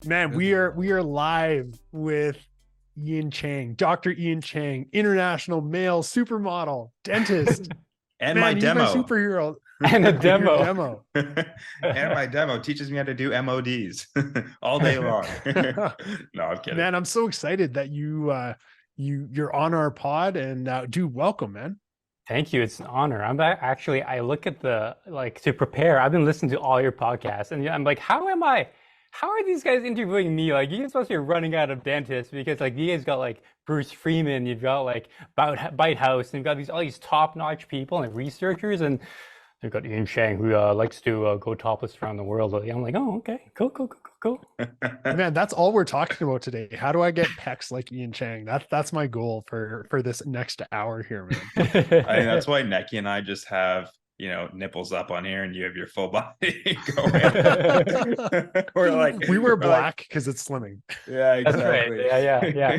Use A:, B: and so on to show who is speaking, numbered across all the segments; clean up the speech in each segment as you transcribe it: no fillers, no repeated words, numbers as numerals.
A: Man, we are live with Ian Chang, Dr. Ian Chang, international male supermodel, dentist.
B: And my
A: Man, he's my
B: demo.
A: superhero.
C: And a
A: And your
C: demo.
A: demo.
B: And my demo teaches me how to do MODs all day long. No, I'm kidding.
A: Man, I'm so excited that you're on our pod and dude, welcome, man.
C: Thank you. It's an honor. Actually, I look at the like to prepare. I've been listening to all your podcasts, and I'm like, how are these guys interviewing me? Like, you're supposed to be running out of dentists because like you guys got like Bruce Freeman, you've got like Bite House, and you've got these all these top-notch people and researchers, and they've got Ian Chang who likes to go topless around the world. I'm like, oh, okay, cool.
A: Man, that's all we're talking about today. How do I get pecs like Ian Chang? That's my goal for this next hour here, man.
B: I think that's why Neki and I just have, nipples up on here and you have your full body going. We're like,
A: we wear
B: we're like,
A: black because it's slimming.
B: yeah,
C: That's right.
B: exactly.
C: Yeah.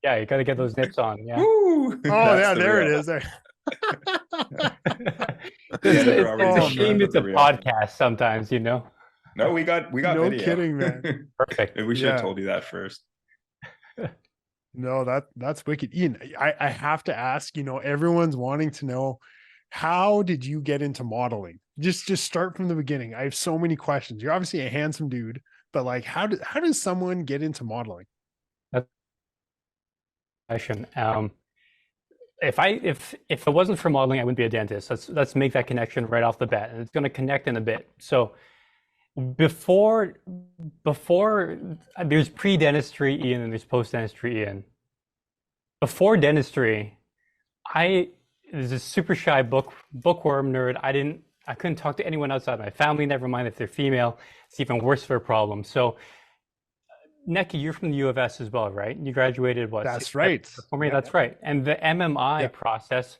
C: Yeah, you got to get those nips on. Yeah.
B: Woo!
A: Oh,
B: That's
A: yeah,
B: the
A: there it
B: real.
A: is. There.
B: Yeah, they're
C: It's
B: already
C: a
A: Oh,
C: shame
A: man.
C: it's
B: the
C: a
B: real.
C: podcast sometimes, you know?
B: No, we got
A: No
B: video.
A: kidding, man.
C: Perfect.
B: We should have
A: Yeah.
B: told you that first.
A: No, that's wicked. Ian, I have to ask, everyone's wanting to know, how did you get into modeling? Just start from the beginning. I have so many questions. You're obviously a handsome dude, but like how does someone get into modeling?
C: That's a question. If it wasn't for modeling, I wouldn't be a dentist. Let's make that connection right off the bat, and it's going to connect in a bit. So before there's pre-dentistry Ian and there's post-dentistry Ian. Before dentistry, I was a super shy bookworm nerd. I couldn't talk to anyone outside my family, never mind if they're female. It's even worse of a problem. So Neki, you're from the U of S as well, right? You graduated what,
A: That's
C: 7
A: right.
C: before me?
A: Yeah.
C: That's right. And the MMI
A: Yeah.
C: process,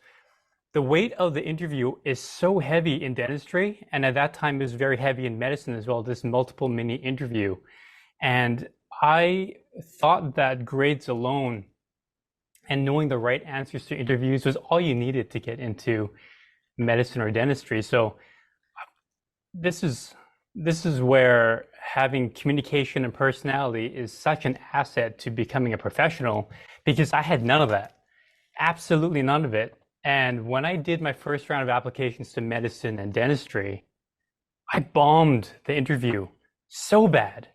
C: the weight of the interview is so heavy in dentistry, and at that time it was very heavy in medicine as well, this multiple mini interview. And I thought that grades alone and knowing the right answers to interviews was all you needed to get into medicine or dentistry. So this is where having communication and personality is such an asset to becoming a professional, because I had none of that, absolutely none of it. And when I did my first round of applications to medicine and dentistry, I bombed the interview so bad.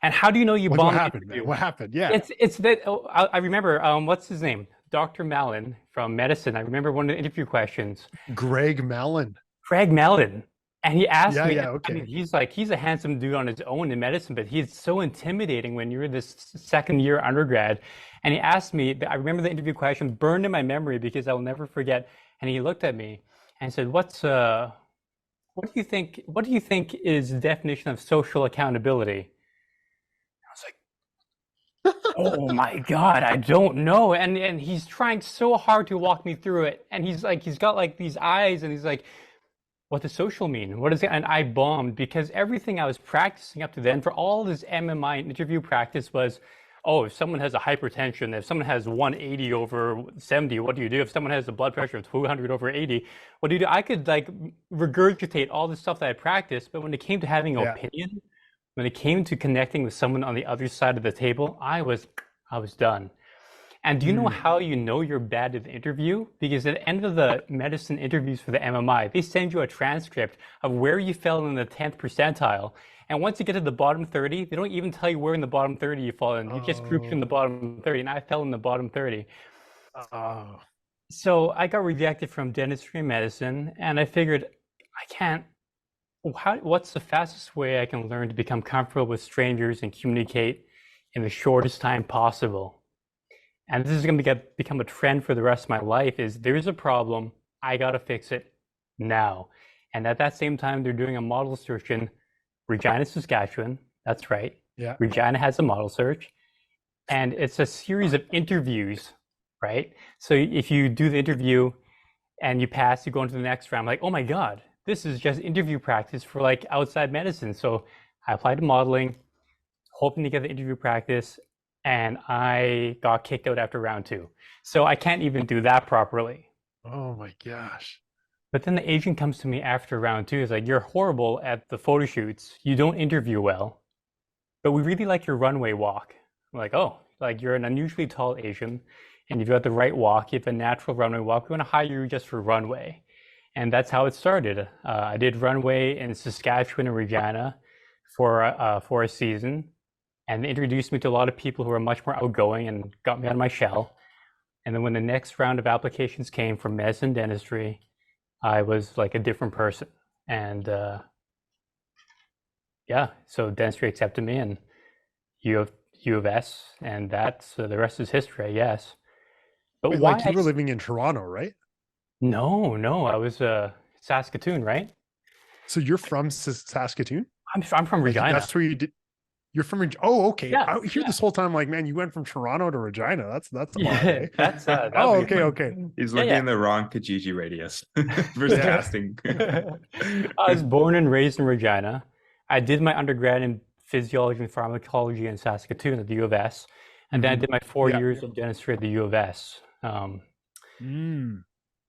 C: And how do you know you
A: What
C: bombed the
A: happened, man?
C: interview?
A: What happened? Yeah.
C: It's that I remember what's his name? Dr. Mallon from medicine. I remember one of the interview questions.
A: Greg Mallon.
C: Craig Mallon. And he asked
A: Yeah,
C: me,
A: yeah,
C: I mean,
A: okay.
C: he's a handsome dude on his own in medicine, but he's so intimidating when you're this second year undergrad. And he asked me, I remember the interview question burned in my memory because I will never forget. And he looked at me and said, what do you think is the definition of social accountability? I was like, oh my God, I don't know. And he's trying so hard to walk me through it. And he's got like these eyes and he's like, what does social mean? What is it? And I bombed because everything I was practicing up to then for all this MMI interview practice was, oh, if someone has a hypertension, if someone has 180 over 70, what do you do? If someone has a blood pressure of 200 over 80, what do you do? I could like regurgitate all the stuff that I practiced, but when it came to having an
A: Yeah.
C: opinion, when it came to connecting with someone on the other side of the table, I was done. And do you know how you know you're bad at the interview? Because at the end of the medicine interviews for the MMI, they send you a transcript of where you fell in the 10th percentile. And once you get to the bottom 30, they don't even tell you where in the bottom 30 you fall in. It just groups you in the
A: Oh,
C: bottom 30, and I fell in the bottom 30.
A: oh,
C: So I got rejected from dentistry and medicine, and I figured I can't. What's the fastest way I can learn to become comfortable with strangers and communicate in the shortest time possible? And this is going to become a trend for the rest of my life, is there's a problem, I got to fix it now. And at that same time, they're doing a model search in Regina, Saskatchewan. That's right.
A: yeah.
C: Regina has a model search. And it's a series of interviews, right? So if you do the interview and you pass, you go into the next round, like, oh my God, this is just interview practice for like outside medicine. So I applied to modeling, hoping to get the interview practice, and I got kicked out after round 2. So I can't even do that properly.
A: Oh my gosh.
C: But then the agent comes to me after round 2, is like, you're horrible at the photo shoots. You don't interview well. but we really like your runway walk. I'm like, oh, like you're an unusually tall Asian, and you've got the right walk. You have a natural runway walk. We want to hire you just for runway. And that's how it started. I did runway in Saskatchewan and Regina for a season, and they introduced me to a lot of people who were much more outgoing and got me out of my shell. And then when the next round of applications came for medicine dentistry, I was like a different person. And yeah, so dentistry accepted me, and U of S, and that's the rest is history, I guess. But
A: Wait,
C: why
A: like you were living in Toronto, right?
C: No, I was Saskatoon, right?
A: So you're from Saskatoon?
C: I'm from
A: Like
C: Regina.
A: that's where you did. You're from oh, okay.
C: Yeah,
A: Out here
C: yeah,
A: this whole time, like, man, you went from Toronto to Regina. That's odd,
C: yeah.
A: eh?
C: That's that
A: Oh,
C: would be
A: okay, okay.
B: He's
C: yeah,
B: looking
C: yeah.
B: in the wrong Kijiji radius for
A: Yeah.
B: casting.
C: I was born and raised in Regina. I did my undergrad in physiology and pharmacology in Saskatoon at the U of S, and then I
A: Mhm.
C: did my 4
A: Yeah.
C: years of dentistry at the U of S.
A: Mm.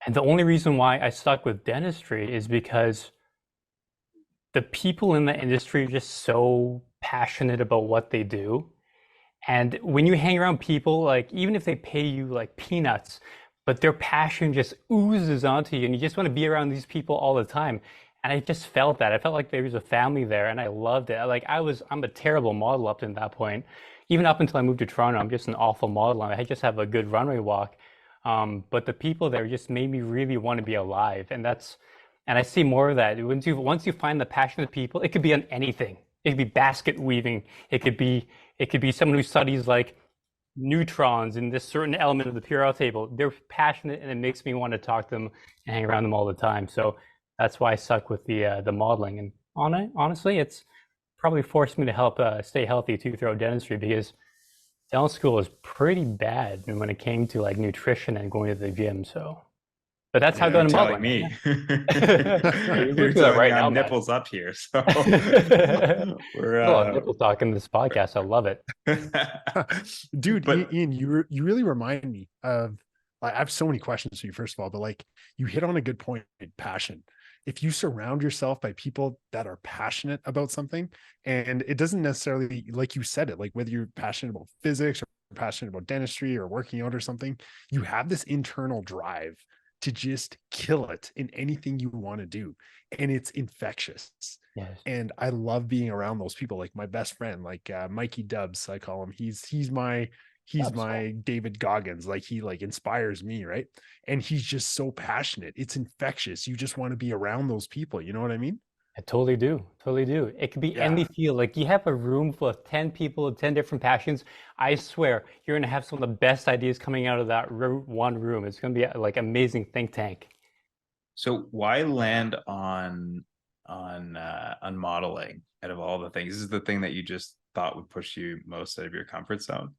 C: And the only reason why I stuck with dentistry is because the people in the industry are just so passionate about what they do. And when you hang around people, like even if they pay you like peanuts, but their passion just oozes onto you, and you just want to be around these people all the time. And I just felt that. I felt like there was a family there, and I loved it. Like I'm a terrible model up to that point. Even up until I moved to Toronto, I'm just an awful model. I just have a good runway walk. But the people there just made me really want to be alive, and I see more of that. Once you find the passionate people, it could be on anything. It could be basket weaving. It could be someone who studies like neutrons in this certain element of the periodic table. They're passionate, and it makes me want to talk to them and hang around them all the time. So that's why I stuck with the modeling. And honestly, it's probably forced me to help stay healthy too throughout dentistry, because dental school is pretty bad when it came to like nutrition and going to the gym. So, but that's how I
A: Yeah,
C: got
B: You're
C: into
B: telling
C: modeling.
B: me.
C: You're
B: You're
C: doing that
B: telling me
C: right now,
B: I'm
C: man.
B: nipples up here. So we're
C: A lot of nipple talk in this podcast. I love it.
A: Dude,
B: but
A: Ian, you really remind me of. I have so many questions for you. First of all, but like you hit on a good point. Passion. If you surround yourself by people that are passionate about something, and it doesn't necessarily, like you said it, like whether you're passionate about physics or passionate about dentistry or working out or something, you have this internal drive to just kill it in anything you want to do, and it's infectious.
C: Yes,
A: And I love being around those people. Like my best friend, like Mikey Dubs, I call him. He's
C: that's cool.
A: my David Goggins. Like he like inspires me, right? And he's just so passionate. It's infectious. You just want to be around those people. You know what I mean?
C: I totally do. Totally do. It could be any
A: Yeah.
C: field. Like you have a room full of 10 people with 10 different passions. I swear you're going to have some of the best ideas coming out of that one room. It's going to be like amazing think tank.
B: so why land on modeling out of all the things? This is the thing that you just thought would push you most out of your comfort zone.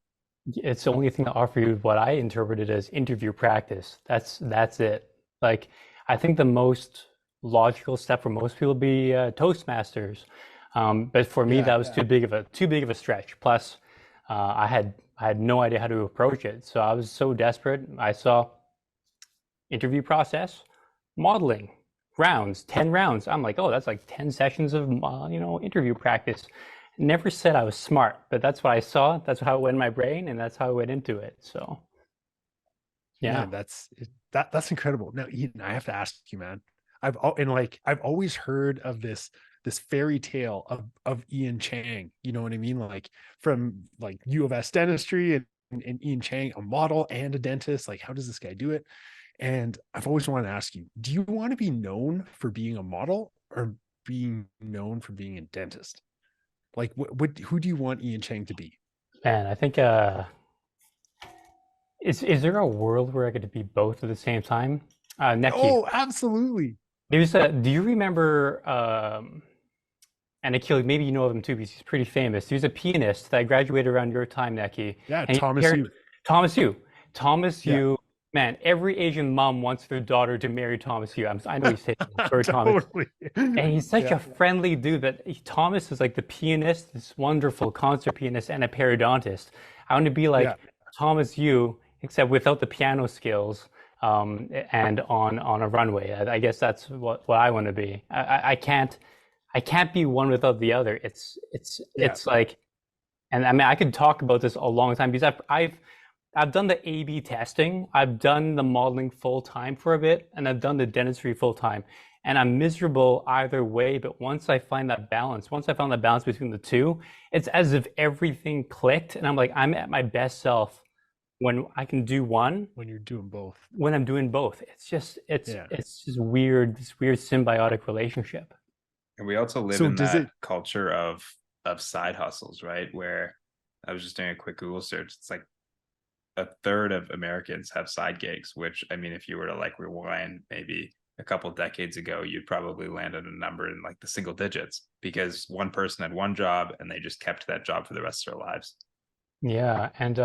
C: It's the only thing that offer you what I interpreted as interview practice. That's it. Like I think the most logical step for most people would be Toastmasters, but for me
A: Yeah.
C: that was too big of a stretch. Plus, I had no idea how to approach it, so I was so desperate. I saw interview process, modeling, rounds, 10 rounds. I'm like, oh, that's like 10 sessions of interview practice. Never said I was smart, but that's what I saw. That's how it went in my brain, and that's how I went into it. So yeah.
A: Man, that's incredible. Now, Ian, I have to ask you, man. I've always heard of this fairy tale of Ian Chang. You know what I mean? Like from like U of S dentistry and Ian Chang, a model and a dentist. Like, how does this guy do it? And I've always wanted to ask you, do you want to be known for being a model or being known for being a dentist? Like, who do you want Ian Chang to be?
C: Man, I think is there a world where I get to be both at the same time? Neki,
A: Oh, absolutely.
C: do you remember and Akil, maybe you know of him too because he's pretty famous. He was a pianist that graduated around your time, Neki.
A: Yeah,
C: And he
A: Thomas
C: paired
A: Yu.
C: Thomas Yu. Thomas
A: Yeah,
C: Yu, man, every Asian mom wants their daughter to marry Thomas Yu. I know he's saying for Thomas.
A: totally.
C: And he's such
A: Yeah.
C: a friendly dude that Thomas is like the pianist, this wonderful concert pianist and a periodontist. I want to be like
A: Yeah.
C: Thomas Yu, except without the piano skills, and on a runway. I guess that's what I want to be. I can't be one without the other. It's
A: Yeah.
C: like And I mean, I could talk about this a long time because I've done the A/B testing, I've done the modeling full time for a bit, and I've done the dentistry full time. And I'm miserable either way, but once I found that balance between the two, it's as if everything clicked, and I'm like, I'm at my best self when I can do one,
A: when you're doing both.
C: when I'm doing both.
A: Yeah.
C: It's just weird, this weird symbiotic relationship.
B: And we also live
A: So
B: in
A: does
B: that
A: it,
B: culture of side hustles, right? Where I was just doing a quick Google search. It's like a third of Americans have side gigs, which I mean, if you were to like rewind maybe a couple decades ago, you'd probably land on a number in like the single digits because one person had one job and they just kept that job for the rest of their lives.
C: Yeah, and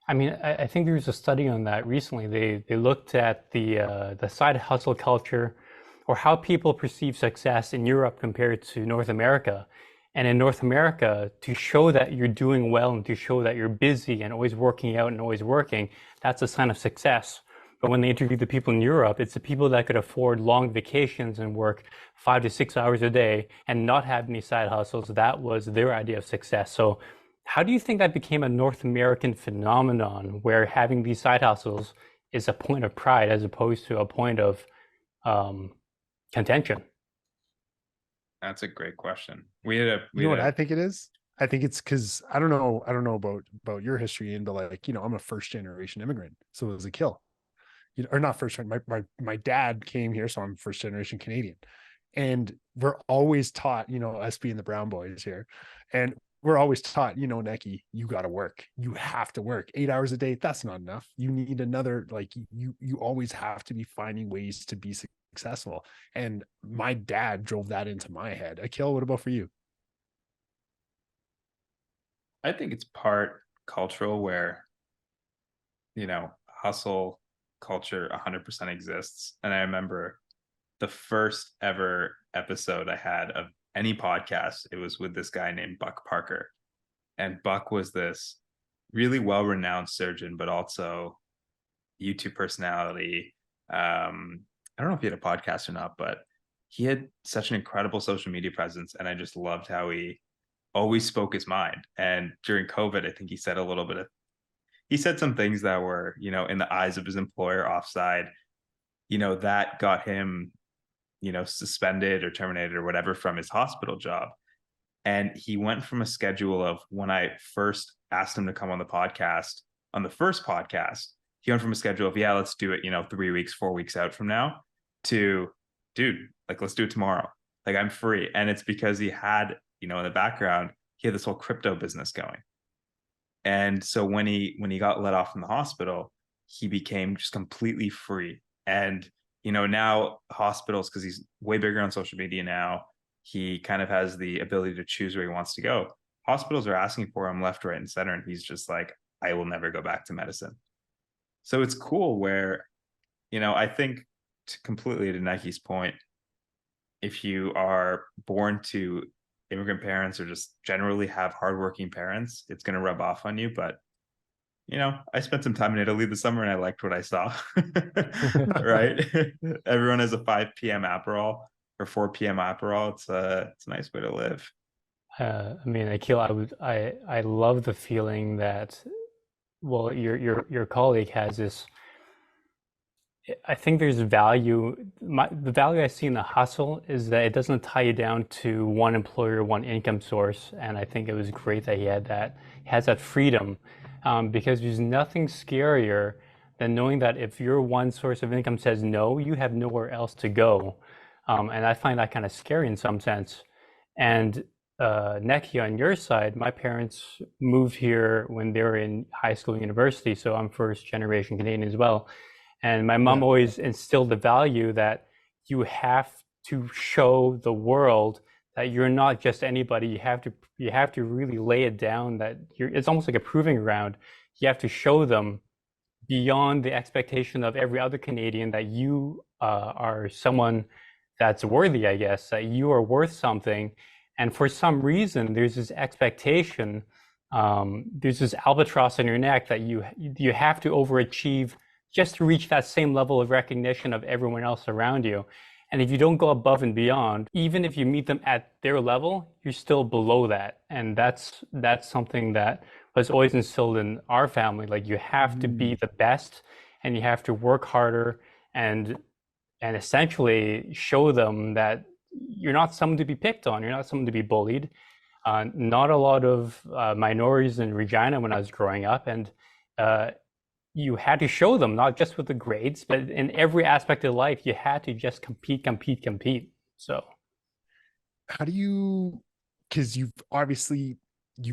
C: I mean, I think there was a study on that recently. They looked at the side hustle culture, or how people perceive success in Europe compared to North America. And in North America, to show that you're doing well and to show that you're busy and always working out and always working, that's a sign of success. But when they interview the people in Europe, it's the people that could afford long vacations and work 5 to 6 hours a day and not have any side hustles. That was their idea of success. So how do you think that became a North American phenomenon where having these side hustles is a point of pride as opposed to a point of um, contention?
B: That's a great question. We had a
A: you know what I think it is? I think it's because I don't know about your history, and but like, I'm a first generation immigrant, so it was a kill. Or not first. My dad came here, so I'm first generation Canadian, and we're always taught, us being the brown boys here, and we're always taught, Neki, you got to work. You have to work 8 hours a day. That's not enough. You need another. Like you always have to be finding ways to be successful. And my dad drove that into my head. Akil, what about for you?
B: I think it's part cultural where, hustle culture 100% exists. And I remember the first ever episode I had of any podcast, it was with this guy named Buck Parker. And Buck was this really well-renowned surgeon, but also YouTube personality. I don't know if he had a podcast or not, but he had such an incredible social media presence. And I just loved how he always spoke his mind. And during COVID, I think he said some things that were, in the eyes of his employer offside, that got him, suspended or terminated or whatever from his hospital job. And he went from a schedule of, when I first asked him to come on the first podcast, he went from a schedule of, yeah, let's do it, 3 weeks, 4 weeks out from now, to, dude, like, let's do it tomorrow. Like, I'm free. And it's because he had, in the background, he had this whole crypto business going. And so when he got let off from the hospital, he became just completely free. And, now hospitals, because he's way bigger on social media now, he kind of has the ability to choose where he wants to go. Hospitals are asking for him left, right, and center. And he's just like, I will never go back to medicine. So it's cool where, I think completely to Nike's point, if you are born to immigrant parents or just generally have hardworking parents, it's going to rub off on you. But, I spent some time in Italy this summer and I liked what I saw. Right? Everyone has a 5 p.m. Aperol or 4 p.m. Aperol. It's a nice way to live.
C: I mean, Akil, I love the feeling that, well, your colleague has this. I think there's value. The value I see in the hustle is that it doesn't tie you down to one employer, one income source. And I think it was great that he has that freedom, because there's nothing scarier than knowing that if your one source of income says no, you have nowhere else to go. And I find that kind of scary in some sense. And Neki, on your side, my parents moved here when they were in high school and university, so I'm first generation Canadian as well. And my mom always instilled the value that you have to show the world that you're not just anybody. You have to really lay it down that it's almost like a proving ground. You have to show them beyond the expectation of every other Canadian that you are someone that's worthy, I guess, that you are worth something. And for some reason, there's this expectation, there's this albatross on your neck that you have to overachieve just to reach that same level of recognition of everyone else around you. And if you don't go above and beyond, even if you meet them at their level, you're still below that. And that's something that was always instilled in our family. Like you have to be the best and you have to work harder and essentially show them that you're not someone to be picked on, you're not someone to be bullied. Not a lot of minorities in Regina when I was growing up, and you had to show them, not just with the grades, but in every aspect of life, you had to just compete. So
A: how do you, because you've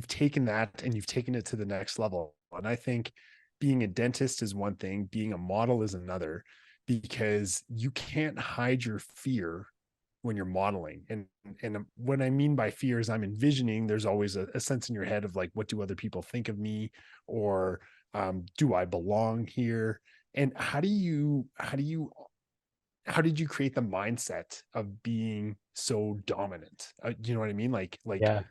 A: taken that and you've taken it to the next level. And I think being a dentist is one thing, being a model is another, because you can't hide your fear when you're modeling. And what I mean by fear is I'm envisioning there's always a sense in your head of like, what do other people think of me? Or do I belong here? And how did you create the mindset of being so dominant? You know what I mean? Like
C: yeah.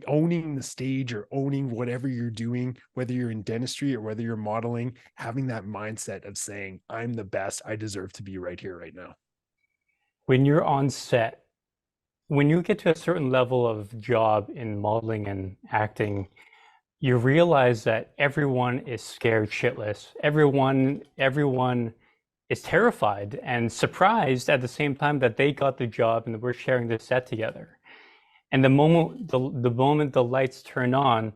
A: owning the stage or owning whatever you're doing, whether you're in dentistry or whether you're modeling, having that mindset of saying, I'm the best, I deserve to be right here, right now.
C: When you're on set, when you get to a certain level of job in modeling and acting, you realize that everyone is scared shitless. Everyone is terrified and surprised at the same time that they got the job and that we're sharing this set together. And the moment the lights turn on,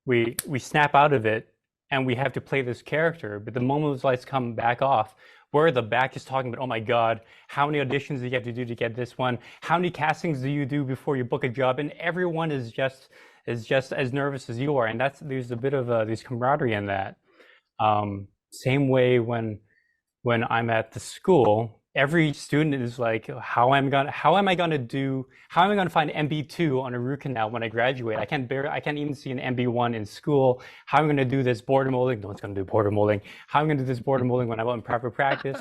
C: we snap out of it and we have to play this character. But the moment those lights come back off, we're at the back just talking about, oh my God, how many auditions do you have to do to get this one? How many castings do you do before you book a job? And everyone is just as nervous as you are. And there's a bit of there's camaraderie in that. Same way when I'm at the school, every student is like, how am I gonna find MB2 on a root canal when I graduate? I can't even see an MB1 in school. How am I gonna do this border molding? No one's gonna do border molding. How am I gonna do this border molding when I'm out in private practice?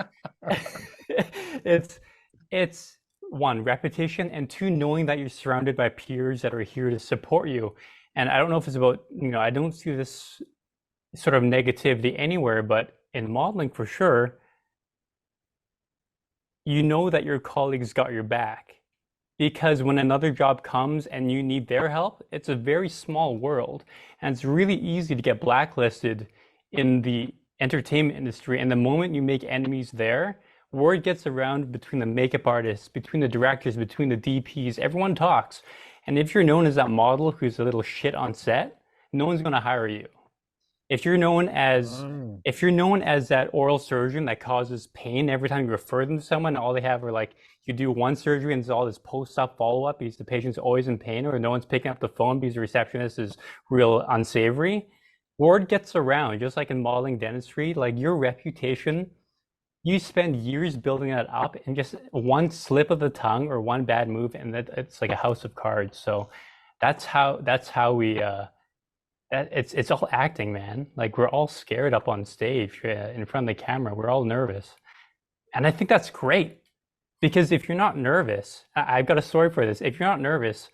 C: It's one, repetition, and two, knowing that you're surrounded by peers that are here to support you. And I don't know if it's about, I don't see this sort of negativity anywhere, but in modeling for sure, you know that your colleagues got your back, because when another job comes and you need their help, it's a very small world and it's really easy to get blacklisted in the entertainment industry. And the moment you make enemies there, word gets around between the makeup artists, between the directors, between the DPs, everyone talks. And if you're known as that model who's a little shit on set, no one's going to hire you. If you're known as that oral surgeon that causes pain every time you refer them to someone, all they have are like, you do one surgery and it's all this post-op follow-up because the patient's always in pain, or no one's picking up the phone because the receptionist is real unsavory, word gets around. Just like in modeling, dentistry, like your reputation, you spend years building that up, and just one slip of the tongue or one bad move, and it's like a house of cards. So that's how we it's all acting, man. Like we're all scared up on stage in front of the camera. We're all nervous. And I think that's great, because if you're not nervous, I've got a story for this. If you're not nervous,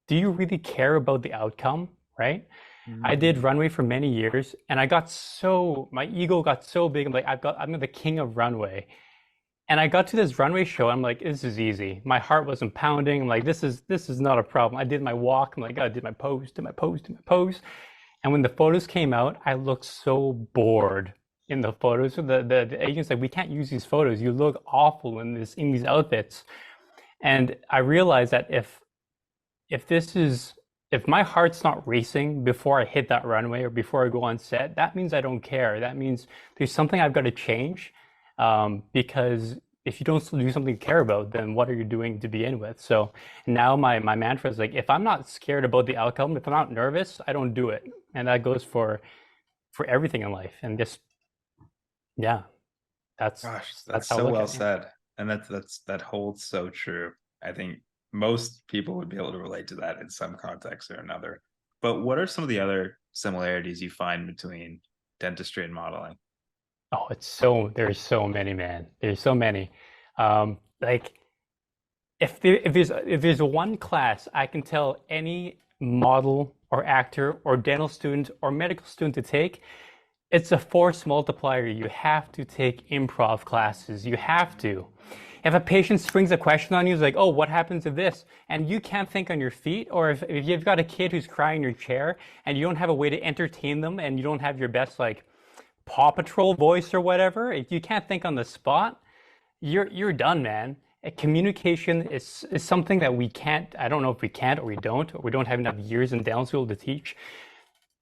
C: do you really care about the outcome, right? I did Runway for many years, and my ego got so big. I'm like, I'm the king of Runway. And I got to this Runway show. I'm like, this is easy. My heart wasn't pounding. I'm like, this is not a problem. I did my walk. I'm like, I did my pose, did my pose, did my pose. And when the photos came out, I looked so bored in the photos. So the agent's like, we can't use these photos. You look awful in these outfits. And I realized that if my heart's not racing before I hit that runway or before I go on set, that means I don't care. That means there's something I've got to change. Because if you don't do something to care about, then what are you doing to begin with? So now my mantra is like, if I'm not scared about the outcome, if I'm not nervous, I don't do it. And that goes for everything in life. And just, yeah, that's
B: so well said. And that holds so true. I think most people would be able to relate to that in some context or another. But what are some of the other similarities you find between dentistry and modeling?
C: Oh, there's so many, man. There's so many. Like if there's one class I can tell any model or actor or dental student or medical student to take, it's a force multiplier. You have to take improv classes. You have to. If a patient springs a question on you, it's like, oh, what happens to this? And you can't think on your feet, or if you've got a kid who's crying in your chair and you don't have a way to entertain them and you don't have your best like Paw Patrol voice or whatever, if you can't think on the spot, you're done, man. Communication is something that we can't, I don't know if we can't or we don't have enough years in down school to teach.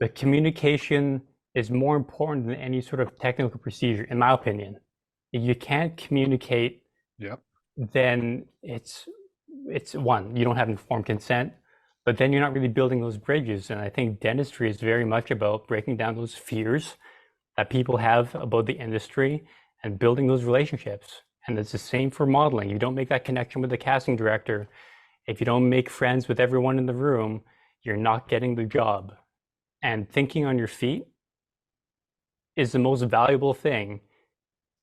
C: But communication is more important than any sort of technical procedure, in my opinion. If you can't communicate,
A: Yep.
C: then it's one, you don't have informed consent, but then you're not really building those bridges. And I think dentistry is very much about breaking down those fears that people have about the industry and building those relationships. And it's the same for modeling. You don't make that connection with the casting director. If you don't make friends with everyone in the room, you're not getting the job. And thinking on your feet is the most valuable thing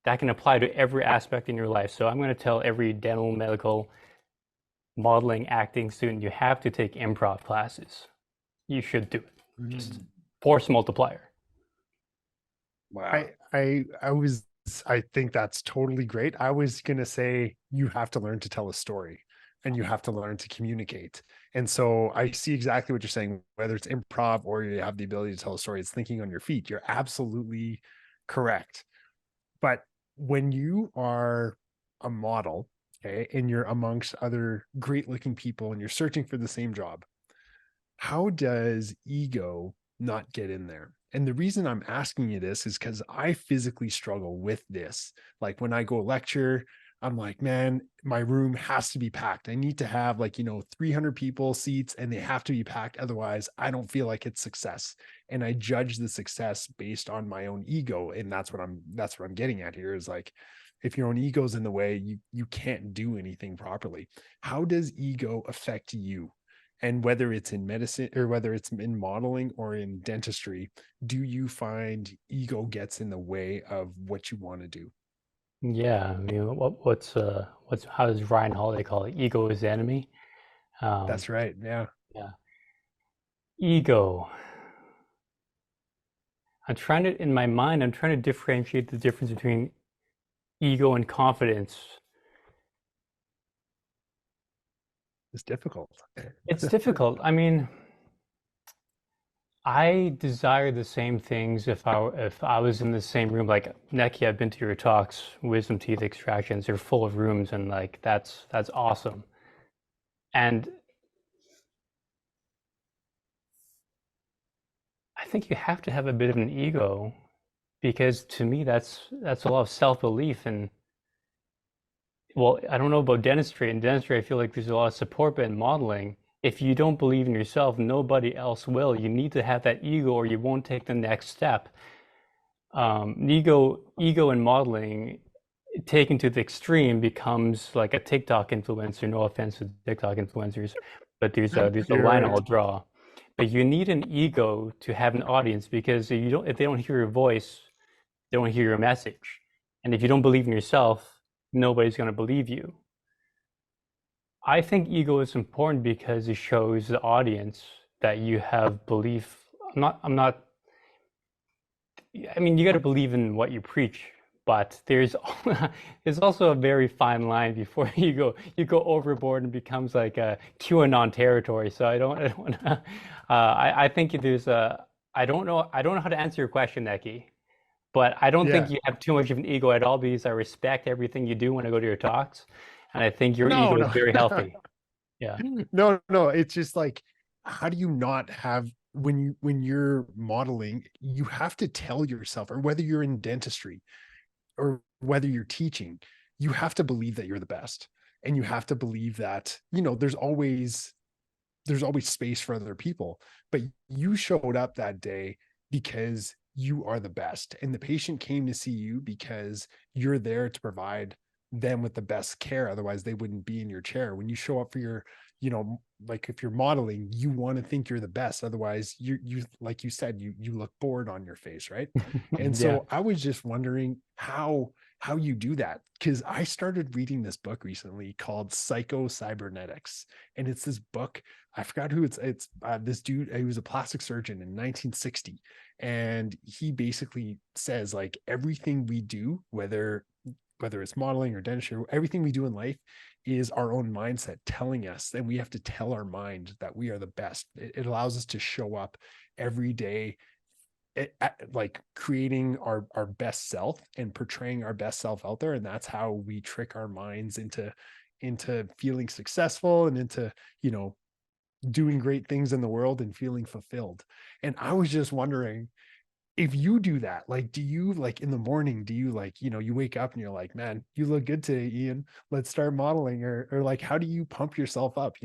C: that can apply to every aspect in your life. So I'm going to tell every dental, medical, modeling, acting student, you have to take improv classes. You should do it. Just force multiplier.
B: Wow.
A: I think that's totally great. I was gonna say you have to learn to tell a story and you have to learn to communicate. And so I see exactly what you're saying, whether it's improv or you have the ability to tell a story, it's thinking on your feet. You're absolutely correct. But when you are a model, okay, and you're amongst other great looking people and you're searching for the same job, how does ego not get in there? And the reason I'm asking you this is because I physically struggle with this. Like when I go lecture, I'm like, man, my room has to be packed. I need to have 300 people seats and they have to be packed. Otherwise, I don't feel like it's success. And I judge the success based on my own ego. And that's what I'm getting at here is like, if your own ego's in the way, you can't do anything properly. How does ego affect you? And whether it's in medicine or whether it's in modeling or in dentistry, do you find ego gets in the way of what you want to do?
C: Yeah, how does Ryan Holiday call it? Ego is the enemy.
A: That's right. Yeah.
C: Yeah. Ego. In my mind, I'm trying to differentiate the difference between ego and confidence.
A: It's difficult.
C: It's difficult. I mean, I desire the same things if I was in the same room. Like Neki, I've been to your talks, wisdom teeth extractions. They're full of rooms, and like that's awesome. And I think you have to have a bit of an ego, because to me that's a lot of self-belief. And well, I don't know about dentistry. In dentistry, I feel like there's a lot of support, but in modeling, if you don't believe in yourself, nobody else will. You need to have that ego or you won't take the next step. Ego in modeling taken to the extreme becomes like a TikTok influencer. No offense to TikTok influencers, but there's a line I'll draw. But you need an ego to have an audience, because if they don't hear your voice, they don't hear your message. And if you don't believe in yourself, nobody's going to believe you. I think ego is important because it shows the audience that you have belief. I mean, you got to believe in what you preach, but there's also a very fine line before you go overboard and becomes like a QAnon territory. So I don't I think there's I don't know how to answer your question, Neki, but I don't think you have too much of an ego at all, because I respect everything you do when I go to your talks, and I think your ego is very healthy. Yeah.
A: No, it's just like, how do you not have, when you're modeling, you have to tell yourself, or whether you're in dentistry or whether you're teaching, you have to believe that you're the best. And you have to believe that, there's always space for other people. But you showed up that day because you are the best. And the patient came to see you because you're there to provide them with the best care. Otherwise, they wouldn't be in your chair. When you show up for your, like if you're modeling, you want to think you're the best. Otherwise, you like you said, you look bored on your face, right? And so I was just wondering how you do that, because I started reading this book recently called Psycho Cybernetics, and it's this book. I forgot who it's this dude. He was a plastic surgeon in 1960, and he basically says like everything we do, whether whether it's modeling or dentistry, everything we do in life is our own mindset telling us that we have to tell our mind that we are the best. It allows us to show up every day, like creating our best self and portraying our best self out there. And that's how we trick our minds into feeling successful and into, doing great things in the world and feeling fulfilled. And I was just wondering if you do that. Like, do you, like, in the morning, do you, like, you wake up and you're like, man, you look good today, Ian, let's start modeling, or like, how do you pump yourself up,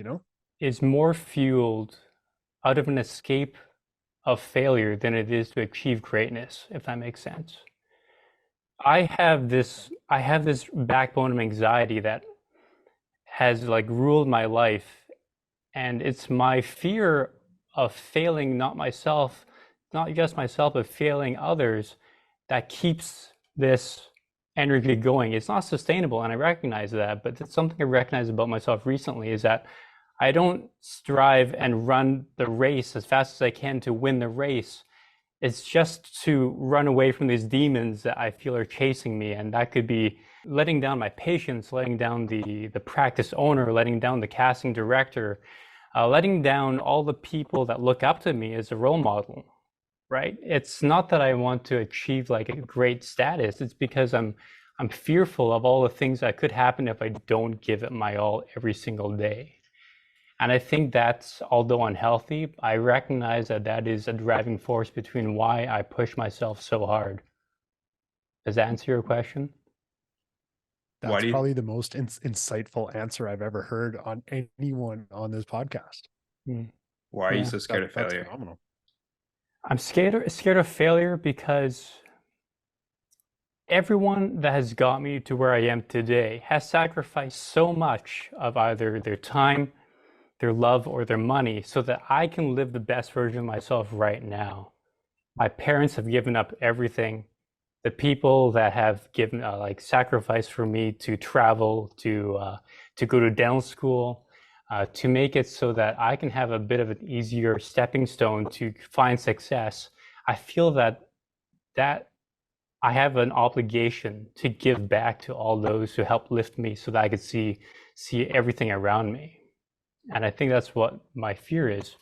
C: Is more fueled out of an escape of failure than it is to achieve greatness, if that makes sense. I have this backbone of anxiety that has like ruled my life, and it's my fear of failing not just myself, but failing others that keeps this energy going. It's not sustainable, and I recognize that, but it's something I recognize about myself recently is that I don't strive and run the race as fast as I can to win the race. It's just to run away from these demons that I feel are chasing me. And that could be letting down my patients, letting down the practice owner, letting down the casting director, letting down all the people that look up to me as a role model, right? It's not that I want to achieve like a great status. It's because I'm fearful of all the things that could happen if I don't give it my all every single day. And I think that's, although unhealthy, I recognize that that is a driving force between why I push myself so hard. Does that answer your question?
A: That's probably the most insightful answer I've ever heard on anyone on this podcast.
B: Why are you so scared of failure?
A: That's phenomenal.
C: I'm scared of failure because everyone that has got me to where I am today has sacrificed so much of either their time, their love, or their money so that I can live the best version of myself right now. My parents have given up everything. The people that have given like sacrifice for me to travel, to go to dental school, to make it so that I can have a bit of an easier stepping stone to find success. I feel that I have an obligation to give back to all those who helped lift me so that I could see everything around me. And I think that's what my fear is.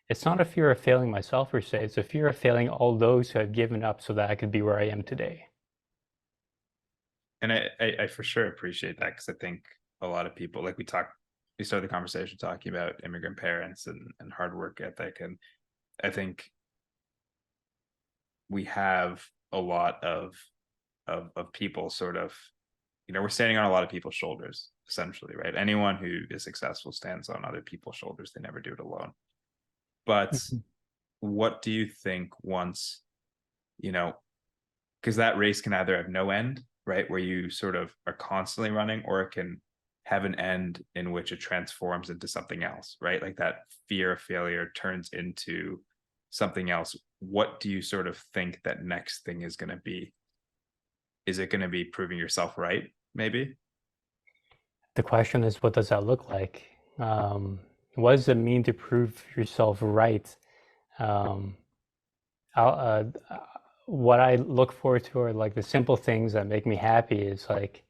C: It's not a fear of failing myself per se. It's a fear of failing all those who have given up so that I could be where I am today.
B: And I for sure appreciate that, because I think a lot of people, like we started the conversation talking about immigrant parents and hard work ethic. And I think we have a lot of people sort of, we're standing on a lot of people's shoulders, essentially, right? Anyone who is successful stands on other people's shoulders. They never do it alone. But what do you think once, because that race can either have no end, right, where you sort of are constantly running, or it can have an end in which it transforms into something else, right? Like that fear of failure turns into something else. What do you sort of think that next thing is going to be? Is it going to be proving yourself right, maybe?
C: The question is, what does that look like? What does it mean to prove yourself right? What I look forward to are like the simple things that make me happy. Is like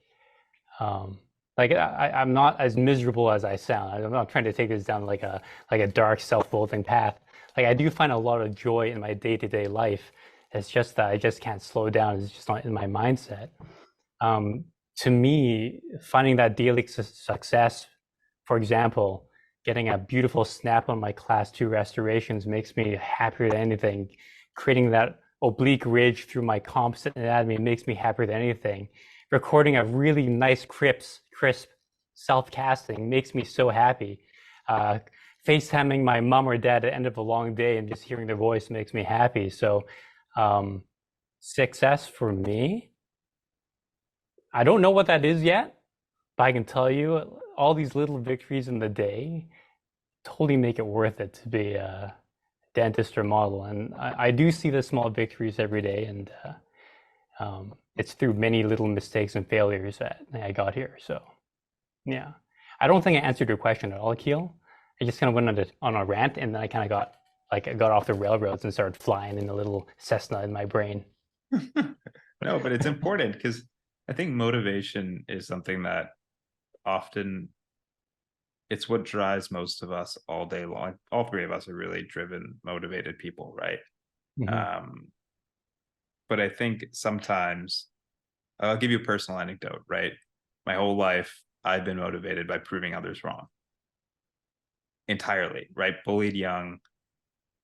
C: I'm not as miserable as I sound. I'm not trying to take this down like a dark self-loathing path. Like I do find a lot of joy in my day-to-day life. It's just that I just can't slow down. It's just not in my mindset. To me, finding that daily success, for example, getting a beautiful snap on my class 2 restorations makes me happier than anything. Creating that oblique ridge through my composite anatomy makes me happier than anything. Recording a really nice, crisp self-casting makes me so happy. FaceTiming my mom or dad at the end of a long day and just hearing their voice makes me happy. So success for me, I don't know what that is yet, but I can tell you all these little victories in the day totally make it worth it to be a dentist or model. And I do see the small victories every day, and it's through many little mistakes and failures that I got here. So yeah, I don't think I answered your question at all, Akil. I just kind of went on a rant, and then I kind of got off the railroads and started flying in a little Cessna in my brain.
B: No, but it's important, because I think motivation is something that often it's what drives most of us all day long. All three of us are really driven, motivated people, right?
C: Mhm.
B: But I think sometimes I'll give you a personal anecdote, right? My whole life, I've been motivated by proving others wrong entirely, right? Bullied young,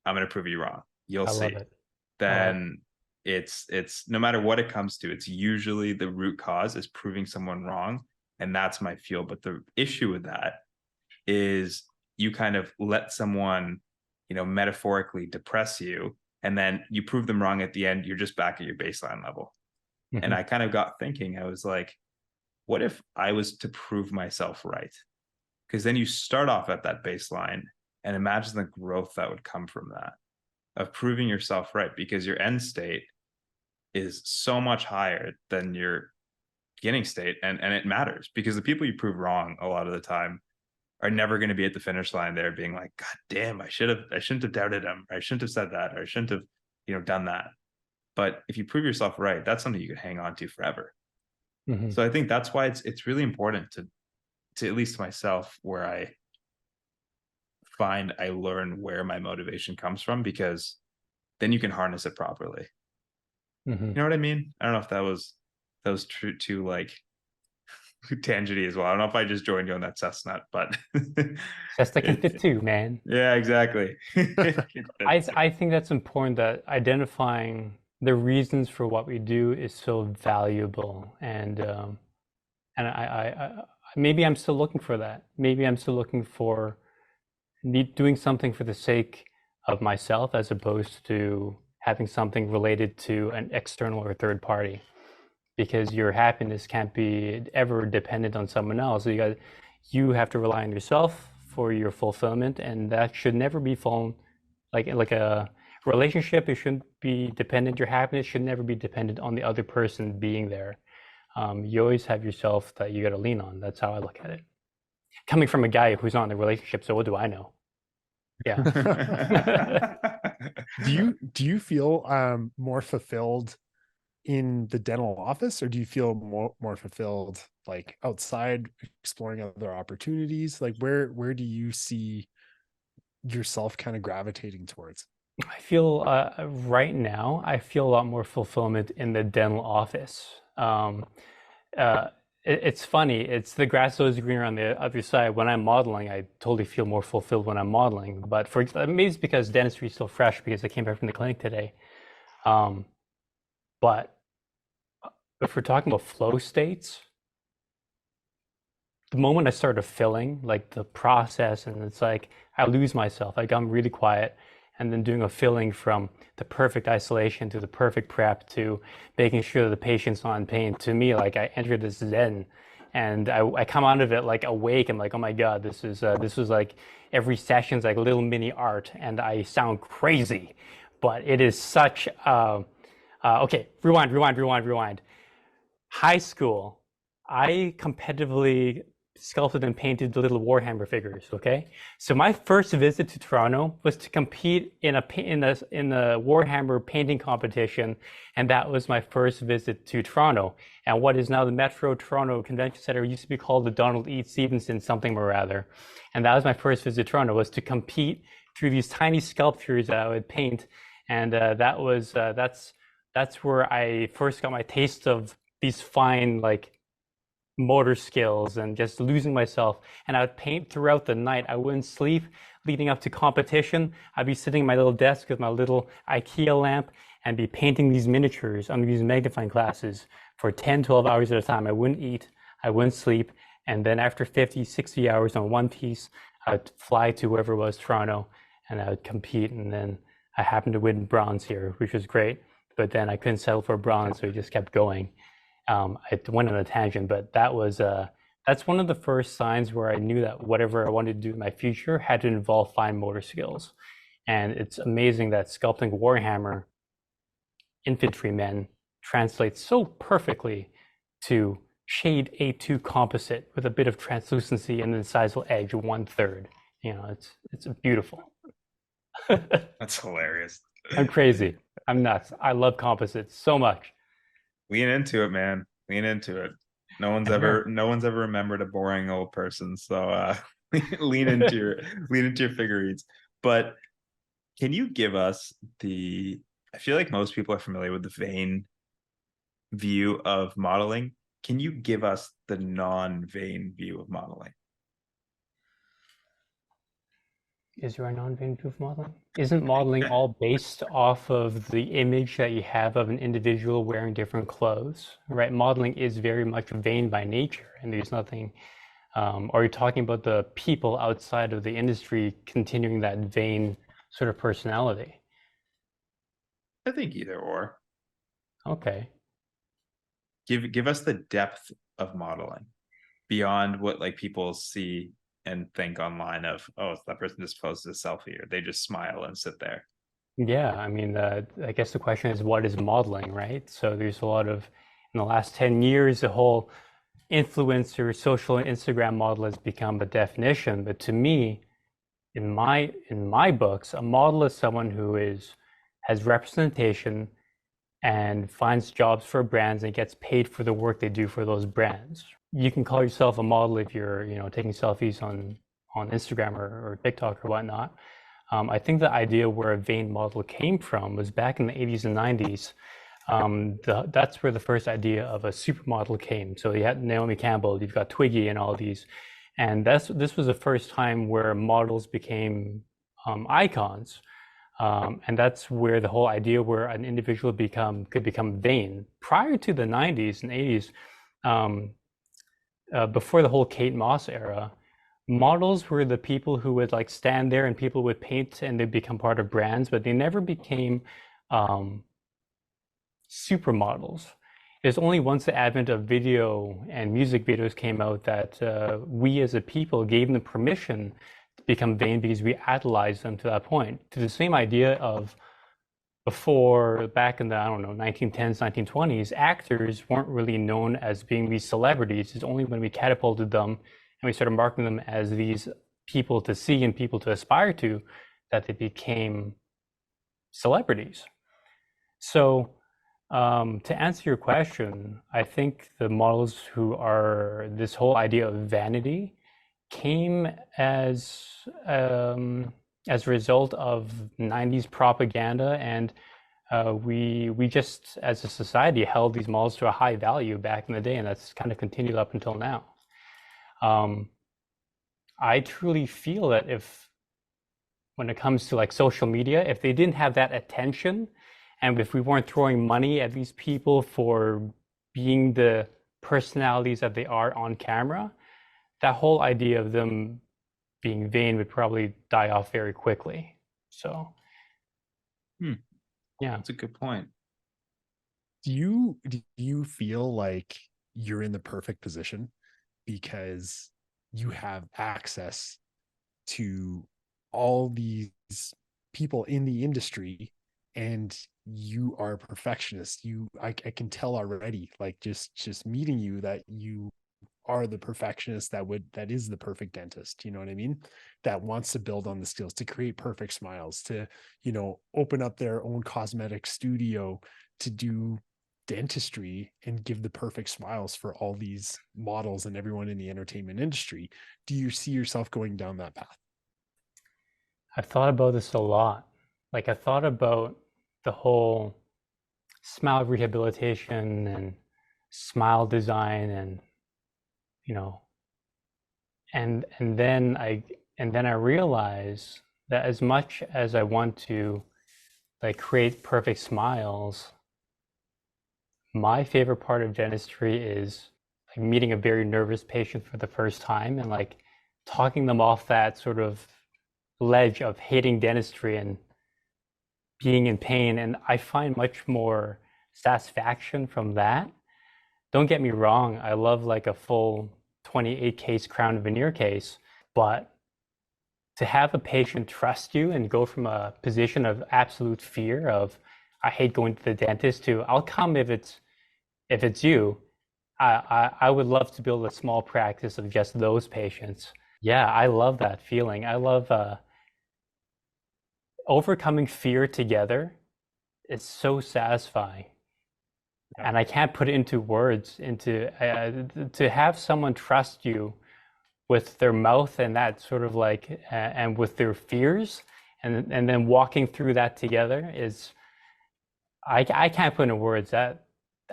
B: I'm going to prove you wrong. You'll
C: I love
B: see.
C: it. I love it.
B: Then it's no matter what it comes to, it's usually the root cause is proving someone wrong, and that's my fuel. But the issue with that is you kind of let someone, metaphorically depress you, and then you prove them wrong at the end. You're just back at your baseline level. And
C: Mhm.
B: I kind of got thinking, I was like, what if I was to prove myself right? Because then you start off at that baseline and imagine the growth that would come from that, of proving yourself right, because your end state is so much higher than your beginning state. And it matters because the people you prove wrong a lot of the time are never going to be at the finish line there being like, God damn, I shouldn't have doubted him. Or I shouldn't have said that. Or I shouldn't have, done that. But if you prove yourself right, that's something you could hang on to forever.
C: Mhm.
B: So I think that's why it's really important to at least myself, where I find I learn where my motivation comes from, because then you can harness it properly.
C: Mhm.
B: You know what I mean? I don't know if that was true too, like tangenty as well. I don't know if I just joined you on that Cessnut, but
C: Chest that can fit
B: it,
C: too, man.
B: yeah, exactly.
C: I think that's important, that identifying the reasons for what we do is so valuable, and I maybe I'm still looking for that. Maybe I'm still looking for doing something for the sake of myself as opposed to having something related to an external or third party, because your happiness can't be ever dependent on someone else. You have to rely on yourself for your fulfillment, and that should never be fallen like a relationship. It shouldn't be dependent. Your happiness should never be dependent on the other person being there. You always have yourself that you got to lean on. That's how I look at it. Coming from a guy who's not in a relationship, so what do I know? Yeah.
A: Do you feel more fulfilled in the dental office, or do you feel more fulfilled like outside exploring other opportunities? Like where do you see yourself kind of gravitating towards?
C: I feel right now, I feel a lot more fulfillment in the dental office. Uh, it's funny. It's the grass is always greener on the other side. When I'm modeling, I totally feel more fulfilled when I'm modeling. But maybe it's because dentistry is still fresh because I came back from the clinic today. Um, but if we're talking about flow states, the moment I started filling, like the process, and it's like I lose myself. Like I'm really quiet, and then doing a filling from the perfect isolation to the perfect prep to making sure that the patient's not in pain. To me, like I enter this zen, and I come out of it like awake and like, oh my God, this was like every session's like a little mini art, and I sound crazy, but it is such. Okay, rewind. High school, I competitively sculpted and painted the little Warhammer figures. Okay, so my first visit to Toronto was to compete in the Warhammer painting competition, and that was my first visit to Toronto. And what is now the Metro Toronto Convention Center used to be called the Donald E. Stevenson something or other, and that was my first visit to Toronto, was to compete through these tiny sculptures that I would paint, and that's where I first got my taste of these fine like motor skills and just losing myself. And I would paint throughout the night. I wouldn't sleep leading up to competition. I'd be sitting at my little desk with my little IKEA lamp and be painting these miniatures under these magnifying glasses for 10, 12 hours at a time. I wouldn't eat, I wouldn't sleep. And then after 50, 60 hours on one piece, I'd fly to wherever it was, Toronto, and I would compete. And then I happened to win bronze here, which was great. But then I couldn't settle for bronze, so I just kept going. I went on a tangent, but that's one of the first signs where I knew that whatever I wanted to do in my future had to involve fine motor skills. And it's amazing that sculpting Warhammer infantrymen translates so perfectly to shade A2 composite with a bit of translucency and then sizable edge 1/3. It's beautiful.
B: That's hilarious.
C: I'm crazy. I'm nuts. I love composites so much.
B: Lean into it, man. Lean into it.
C: Sure.
B: No one's ever remembered a boring old person. So lean into your figure eights. But can you give us the I feel like most people are familiar with the vein view of modeling. Can you give us the non-vein view of modeling?
C: Is there a non-vein proof modeling? Isn't modeling all based off of the image that you have of an individual wearing different clothes, right? Modeling is very much vain by nature, and there's nothing. Are you talking about the people outside of the industry continuing that vain sort of personality?
B: I think either or.
C: Okay.
B: Give us the depth of modeling beyond what like people see and think online of, oh, that person just posted a selfie or they just smile and sit there.
C: Yeah, I mean, I guess the question is, what is modeling, right? So there's a lot of, in the last 10 years, the whole influencer, social Instagram model has become a definition. But to me, in my books, a model is someone who has representation and finds jobs for brands and gets paid for the work they do for those brands. You can call yourself a model if you're, taking selfies on Instagram or TikTok or whatnot. I think the idea where a vain model came from was back in the 80s and 90s. That's where the first idea of a supermodel came. So you had Naomi Campbell, you've got Twiggy and all these. And this was the first time where models became icons. And that's where the whole idea where an individual could become vain. Prior to the 90s and 80s, before the whole Kate Moss era, models were the people who would like stand there and people would paint and they'd become part of brands, but they never became supermodels. It's only once the advent of video and music videos came out that we as a people gave them permission to become vain because we idolized them to that point. To the same idea of before, back in the, I don't know, 1910s, 1920s, actors weren't really known as being these celebrities. It's only when we catapulted them and we started marketing them as these people to see and people to aspire to that they became celebrities. So to answer your question, I think the models who are this whole idea of vanity came as a result of 90s propaganda, and we just as a society held these models to a high value back in the day, and that's kind of continued up until now. I truly feel that when it comes to like social media, if they didn't have that attention, and if we weren't throwing money at these people for being the personalities that they are on camera, that whole idea of them being vain would probably die off very quickly. So, yeah.
B: That's a good point.
A: Do you feel like you're in the perfect position because you have access to all these people in the industry and you are a perfectionist? I can tell already, like just meeting you, that you are the perfectionist that is the perfect dentist, you know what I mean, that wants to build on the skills to create perfect smiles, to open up their own cosmetic studio, to do dentistry and give the perfect smiles for all these models and everyone in the entertainment industry. Do you see yourself going down that path?
C: I've thought about this a lot. Like I thought about the whole smile rehabilitation and smile design and you know and then I realize that as much as I want to like create perfect smiles, my favorite part of dentistry is like meeting a very nervous patient for the first time and like talking them off that sort of ledge of hating dentistry and being in pain. And I find much more satisfaction from that. Don't get me wrong, I love like a full 28 case crown veneer case, but to have a patient trust you and go from a position of absolute fear of I hate going to the dentist to I'll come if it's you. I would love to build a small practice of just those patients. Yeah, I love that feeling. I love overcoming fear together. It's so satisfying.
A: Yeah.
C: and I can't put it into words. Into to have someone trust you with their mouth and that sort of like and with their fears, and then walking through that together is I can't put into words that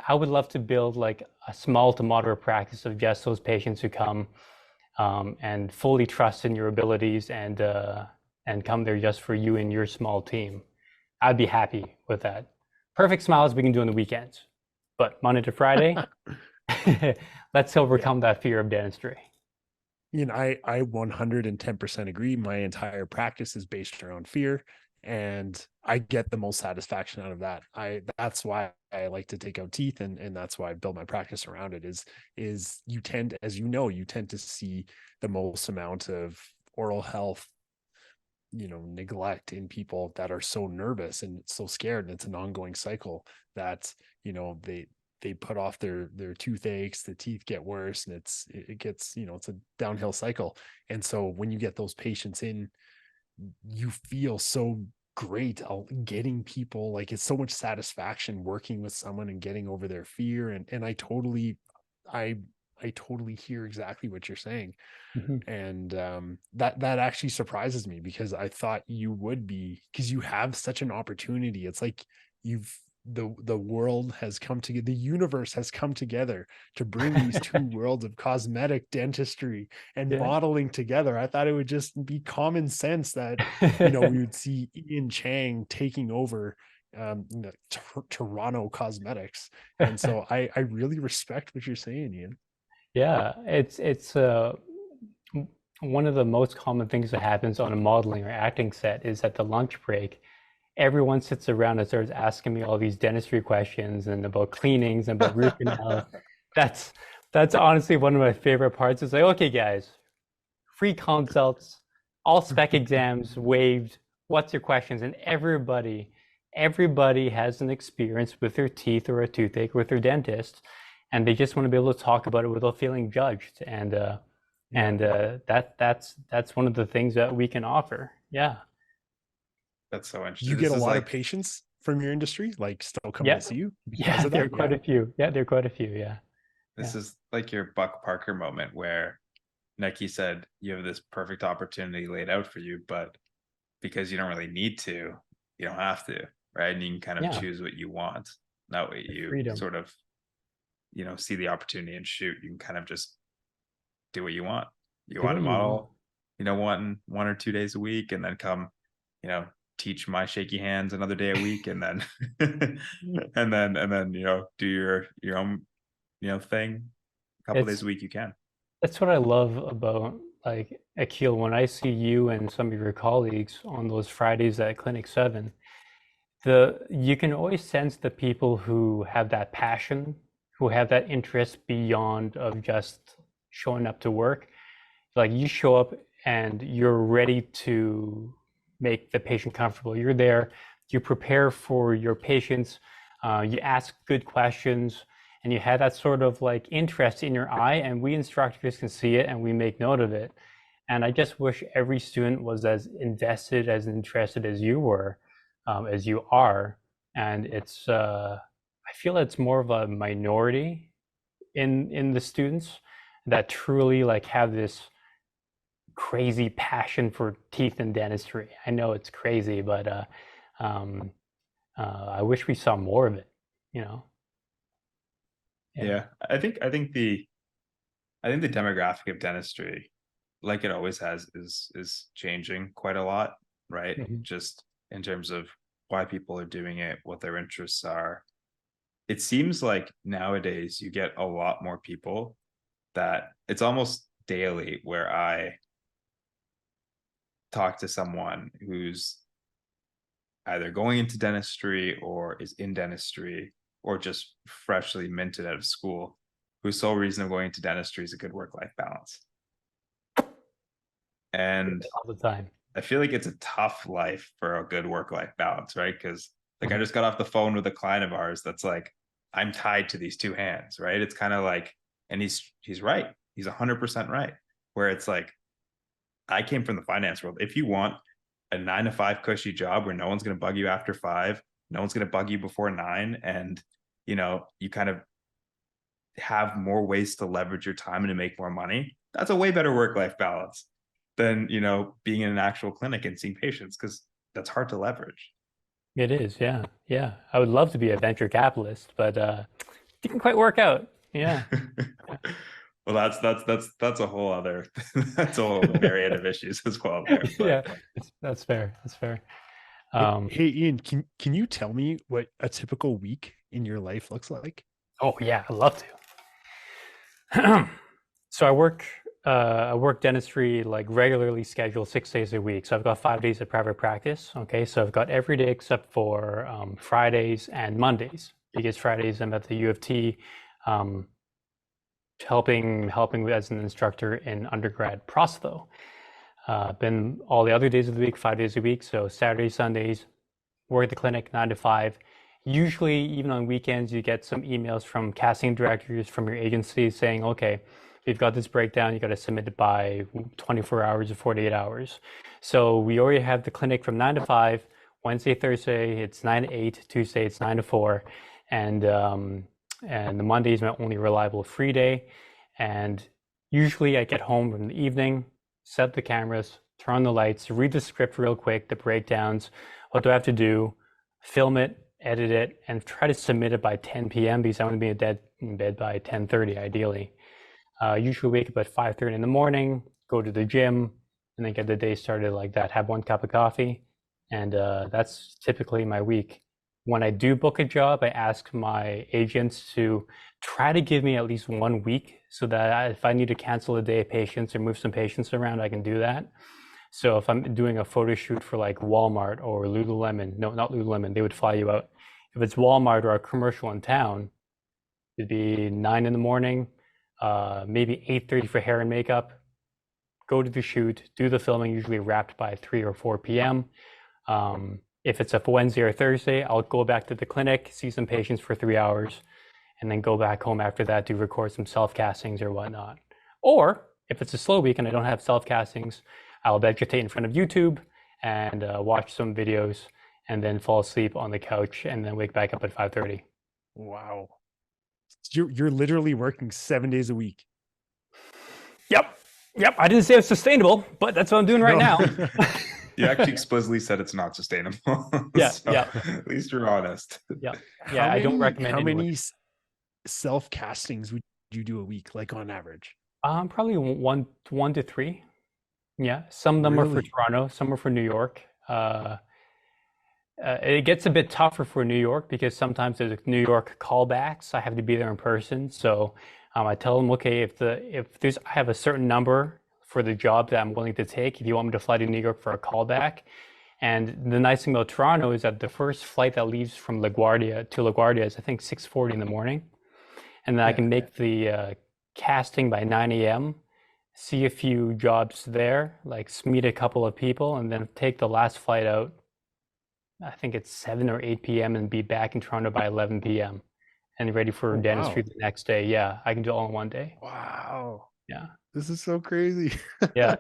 C: I would love to build like a small to moderate practice of just those patients who come and fully trust in your abilities and come there just for you and your small team. I'd be happy with that. Perfect smiles we can do on the weekends, but Monday to Friday, let's
A: Yeah.
C: overcome that fear of dentistry.
A: I 110% agree. My entire practice is based around fear, and I get the most satisfaction out of that. That's why I like to take out teeth, and that's why I build my practice around it. Is you tend, as you tend to see the most amount of oral health, neglect in people that are so nervous and so scared, and it's an ongoing cycle that they put off their toothaches, the teeth get worse, and it gets, it's a downhill cycle. And so when you get those patients in, you feel so great getting people, like, it's so much satisfaction working with someone and getting over their fear. And I I totally hear exactly what you're saying.
C: Mhm.
A: And that actually surprises me, because I thought you would be, because you have such an opportunity. It's like you've the world has come together, the universe has come together to bring these two worlds of cosmetic dentistry and
C: Yeah.
A: modeling together. I thought it would just be common sense that we would see Chang taking over Toronto cosmetics. And so I really respect what you're saying, Ian.
C: Yeah, it's one of the most common things that happens on a modeling or acting set is at the lunch break, everyone sits around and starts asking me all these dentistry questions and about cleanings and about root canals. That's that's honestly one of my favorite parts. It's like, okay, guys, free consults, all spec exams waived. What's your questions? And everybody has an experience with their teeth or a toothache with their dentist, and they just want to be able to talk about it without feeling judged.
A: Yeah.
C: That's one of the things that we can offer. Yeah.
B: That's so
A: Do you
B: interesting.
A: get
B: This
A: a
B: is
A: lot of
B: like,
A: patients from your industry, like, still coming to
C: Yeah.
A: see you because
C: Yeah,
A: of
C: there
A: that?
C: are quite
A: Yeah.
C: a few. Yeah, there are quite a few. Yeah.
B: this
C: Yeah.
B: is like your Buck Parker moment where Nike said you have this perfect opportunity laid out for you, but because you don't really need to, you don't have to, right? And you can kind of
C: Yeah.
B: choose what you want. That way
C: The
B: you
C: freedom.
B: sort of, see the opportunity and shoot. You can kind of just do what you want. You
C: Do
B: want to
C: what you want.
B: model, one or 2 days a week, and then come, you know, teach my shaky hands another day a week, and then and then do your own thing a couple days
C: It's
B: a week. You can.
C: That's what I love about like Akil. When I see you and some of your colleagues on those Fridays at Clinic 7, you can always sense the people who have that passion, who have that interest beyond of just showing up to work. Like you show up and you're ready to make the patient comfortable. You're there, you prepare for your patients, you ask good questions, and you have that sort of like interest in your eye, and we instructors can see it and we make note of it. And I just wish every student was as invested, as interested as you were, as you are. And I feel it's more of a minority in the students that truly like have this crazy passion for teeth and dentistry. I know it's crazy, but um, I wish we saw more of it. You know? Yeah.
B: Yeah, I think the demographic of dentistry, like it always has, is changing quite a lot, right?
C: Mhm.
B: Just in terms of why people are doing it, what their interests are. It seems like nowadays you get a lot more people that it's almost daily where I talk to someone who's either going into dentistry or is in dentistry or just freshly minted out of school, whose sole reason of going into dentistry is a good work-life balance. And
C: All the time.
B: I feel like it's a tough life for a good work-life balance, right? Because like I
C: Mhm.
B: just got off the phone with a client of ours that's like, I'm tied to these two hands, right? It's kind of like, and he's right. He's 100% right. Where it's like, I came from the finance world. If you want a 9 to 5 cushy job where no one's going to bug you after 5, no one's going to bug you before 9, and you know, you kind of have more ways to leverage your time and to make more money. That's a way better work-life balance than, you know, being in an actual clinic and seeing patients, because that's hard to leverage.
C: It is, yeah, yeah. I would love to be a venture capitalist, but didn't quite work out. Yeah.
B: Well, that's a whole other that's a whole myriad of issues as well there.
C: Yeah,
B: But
C: that's fair. That's fair.
A: Hey Ian, can you tell me what a typical week in your life looks like?
C: Oh yeah, I'd love to. So I work dentistry like regularly scheduled 6 days a week. So I've got 5 days of private practice. Okay, so I've got every day except for Fridays and Mondays, because Fridays I'm at the U of T, helping as an instructor in undergrad prostho. Been all the other days of the week, 5 days a week. So Saturdays, Sundays, work at the clinic 9 to 5. Usually, even on weekends, you get some emails from casting directors from your agency saying, okay, we've got this breakdown, you got to submit it by 24 hours or 48 hours. So we already have the clinic from 9 to 5, Wednesday, Thursday, it's 9 to 8, Tuesday, it's 9 to 4. And the Monday is my only reliable free day. And usually I get home in the evening, set up the cameras, turn on the lights, read the script real quick, the breakdowns, what do I have to do, film it, edit it, and try to submit it by 10 p.m. because I want to be in bed by 10:30 ideally. Usually wake up at 5:30 in the morning, go to the gym, and then get the day started like that. Have one cup of coffee, and that's typically my week. When I do book a job, I ask my agents to try to give me at least 1 week so that if I need to cancel a day of patients or move some patients around, I can do that. So if I'm doing a photo shoot for like Walmart or Lululemon, no, not Lululemon, they would fly you out. If it's Walmart or a commercial in town, it'd be 9 in the morning, maybe 8:30 for hair and makeup, go to the shoot, do the filming, usually wrapped by 3 or 4 p.m. If it's a Wednesday or Thursday, I'll go back to the clinic, see some patients for 3 hours, and then go back home after that to record some self-castings or whatnot. Or if it's a slow week and I don't have self-castings, I'll vegetate in front of YouTube and watch some videos and then fall asleep on the couch and then wake back up at 5:30.
A: Wow. You're literally working 7 days a week.
C: Yep. I didn't say it's sustainable, but that's what I'm doing right now.
B: you actually explicitly said it's not sustainable.
C: Yeah,
B: So
C: yeah.
B: At least you're honest.
C: Yeah. I don't recommend
A: how
C: anyone.
A: many self castings would you do a week, like on average?
C: Probably one to three. Yeah, some of them are for
A: Really?
C: Toronto, some are for New York. It gets a bit tougher for New York because sometimes there's New York callbacks. I have to be there in person. So I tell them, okay, if I have a certain number for the job that I'm willing to take, if you want me to fly to New York for a callback. And the nice thing about Toronto is that the first flight that leaves from LaGuardia to LaGuardia is I think 6:40 in the morning. And then I can make the casting by 9 a.m., see a few jobs there, like meet a couple of people, and then take the last flight out. I think it's 7 or 8 p.m. and be back in Toronto by 11 p.m. and ready for dentistry the next day. Yeah, I can do it all in one day.
A: Wow.
C: Yeah.
A: This is so crazy.
C: Yeah.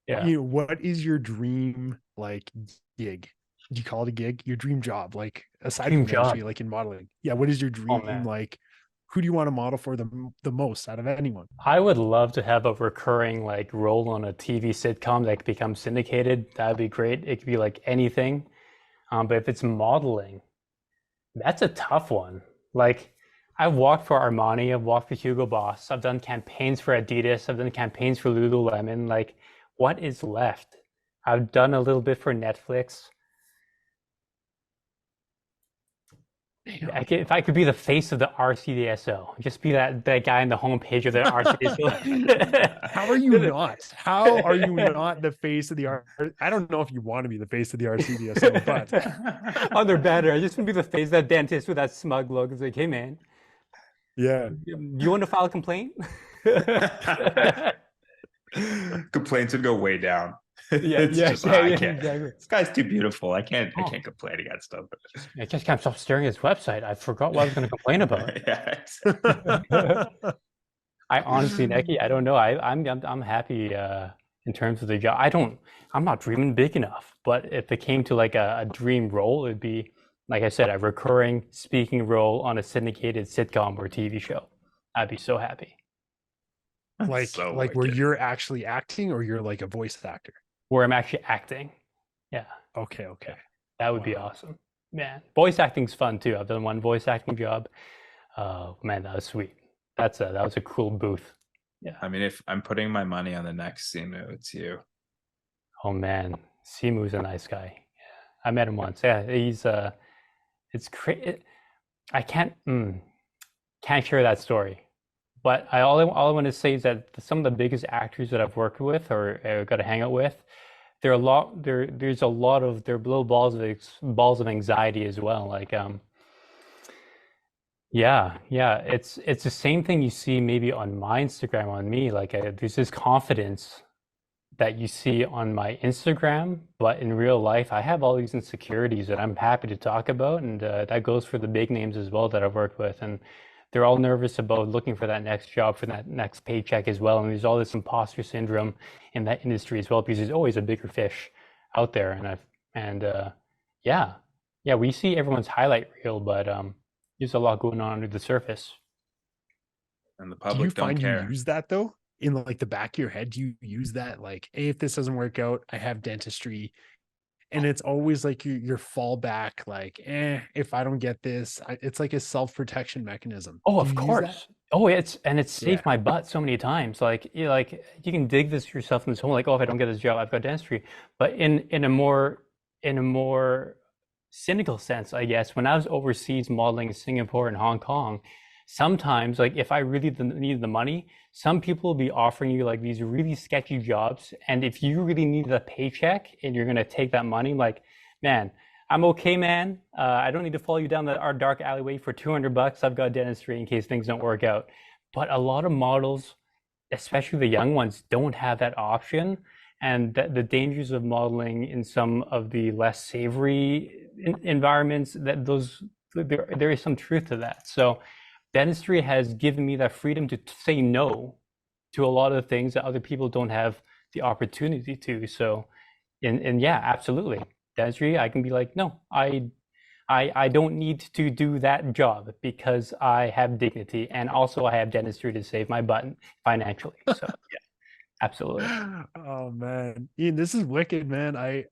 C: Yeah.
A: What is your dream like gig? Do you call it a gig? Your dream job, like aside
C: Dream
A: from dentistry,
C: job.
A: like in modeling. Yeah, what is your dream
C: man.
A: like? Who do you want to model for the most out of anyone?
C: I would love to have a recurring like role on a TV sitcom that becomes syndicated. That'd be great. It could be like anything. But if it's modeling, that's a tough one. Like I've walked for Armani, I've walked for Hugo Boss, I've done campaigns for Adidas, I've done campaigns for Lululemon. Like, what is left? I've done a little bit for Netflix. If I could be the face of the RCDSO, just be that guy on the homepage of the RCDSO.
A: How are you not? How are you not the face of the R? I don't know if you want to be the face of the RCDSO, but
C: on their banner, I just want to be the face of that dentist with that smug look. It's like, hey man,
A: yeah,
C: you want to file a complaint?
B: Complaints would go way down.
C: Yeah,
B: I can't.
C: Exactly.
B: This guy's too beautiful. I can't complain against him.
C: I just can't stop staring at his website. I forgot what I was going to complain about. I honestly, Neki, I don't know. I'm happy in terms of the job. I'm not dreaming big enough. But if it came to like a dream role, it'd be like I said, a recurring speaking role on a syndicated sitcom or TV show. I'd be so happy.
A: Like
B: So
A: like where
B: wicked.
A: you're actually acting or you're like a voice actor.
C: Where I'm actually acting. Yeah,
A: Okay.
C: that would be
A: Wow.
C: awesome. Man, voice acting's fun too. I've done one voice acting job. Oh man, that was sweet. That was a cool booth. Yeah.
B: I mean, if I'm putting my money on the next Simu, it's you.
C: Oh man, Simu's a nice guy. Yeah, I met him once. Yeah, he's it's crazy. I can't share that story, but all I want to say is that some of the biggest actors that I've worked with or got to hang out with, there's a lot of they're little balls of anxiety as well. Like yeah, it's the same thing you see maybe on my Instagram on me. Like there's this confidence that you see on my Instagram, but in real life, I have all these insecurities that I'm happy to talk about, and that goes for the big names as well that I've worked with, and they're all nervous about looking for that next job, for that next paycheck as well, and there's all this imposter syndrome in that industry as well because there's always a bigger fish out there, yeah, we see everyone's highlight reel, but there's a lot going on under the surface.
B: And the
A: Do you
B: public don't
A: find you
B: care.
A: use that though? In like the back of your head, do you use that like, hey, if this doesn't work out, I have dentistry. And it's always like your fallback, like, if I don't get this, it's like a self-protection mechanism.
C: Oh,
A: Do
C: of
A: you use that?
C: course. Oh, it's
A: Yeah.
C: saved my butt so many times. Like you can dig this yourself in this hole. Like, oh, if I don't get this job, I've got dentistry. But in a more cynical sense, I guess, when I was overseas modeling in Singapore and Hong Kong, sometimes like if I really needed the money, some people will be offering you like these really sketchy jobs, and if you really needed a paycheck and you're gonna take that money, like, man, I'm okay, man. I don't need to follow you down our dark alleyway for $200. I've got dentistry in case things don't work out. But a lot of models, especially the young ones, don't have that option. And the dangers of modeling in some of the less savory environments, there is some truth to that. So dentistry has given me that freedom to say no to a lot of things that other people don't have the opportunity to. So, and yeah, absolutely. Dentistry, I can be like, no, I don't need to do that job because I have dignity, and also I have dentistry to save my butt financially. So yeah, absolutely.
A: Oh man, Ian, this is wicked, man. I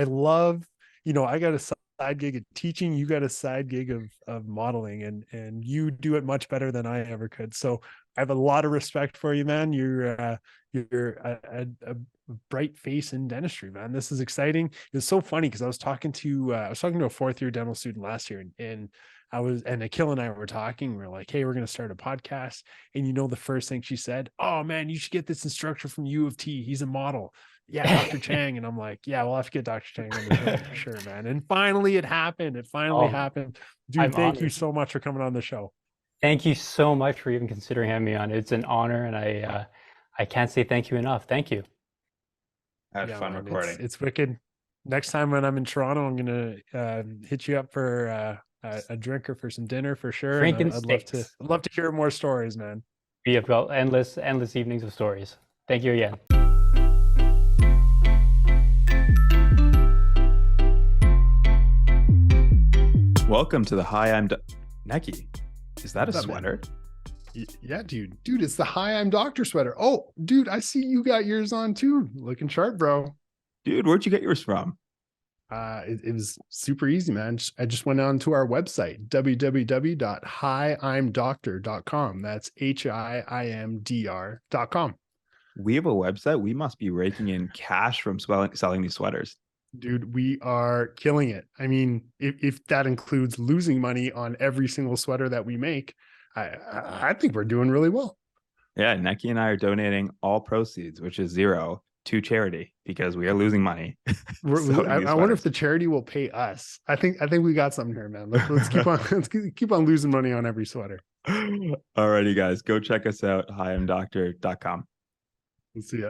A: love, I got a side gig of teaching, you got a side gig of modeling, and you do it much better than I ever could. So I have a lot of respect for you, man. You're a bright face in dentistry, man. This is exciting. It's so funny because I was talking to a fourth year dental student last year, and Akil and I were talking. We're like, hey, we're gonna start a podcast. And the first thing she said, oh man, you should get this instructor from U of T. He's a model. Yeah, Dr. Chang. And I'm like, yeah, we'll have to get Dr. Chang on the show for sure, man. And finally it happened. It finally
C: Oh,
A: happened. Dude,
C: I'm
A: thank you
C: honored.
A: so much for coming on the show.
C: Thank you so much for even considering having me on. It's an honor, and I can't say thank you enough. Thank you.
B: I had
A: Yeah,
B: fun
A: man,
B: recording.
A: it's wicked. Next time when I'm in Toronto, I'm gonna hit you up for a drink or for some dinner for sure. And
C: Drinking
A: I'd love
C: steaks.
A: to hear more stories, man.
C: We have got endless evenings of stories. Thank you again.
B: Welcome to the Hi, I'm Neki. Is that a
A: What's up, man?
B: sweater?
A: Yeah, dude, it's the Hi, I'm Doctor sweater. Oh, dude, I see you got yours on too. Looking sharp, bro.
B: Dude, where'd you get yours from?
A: It was super easy, man. I just went on to our website, www.hiimdoctor.com. That's HIIMDR.com.
B: We have a website. We must be raking in cash from selling these sweaters.
A: Dude, we are killing it. I mean, if that includes losing money on every single sweater that we make, I think we're doing really well.
B: Yeah, Neki and I are donating all proceeds, which is zero, to charity because we are losing money.
A: I wonder if the charity will pay us. I think we got something here, man. Let's keep on keep on losing money on every sweater.
B: Alrighty, guys, go check us out. HiI'mDoctor.com.
A: We'll see ya.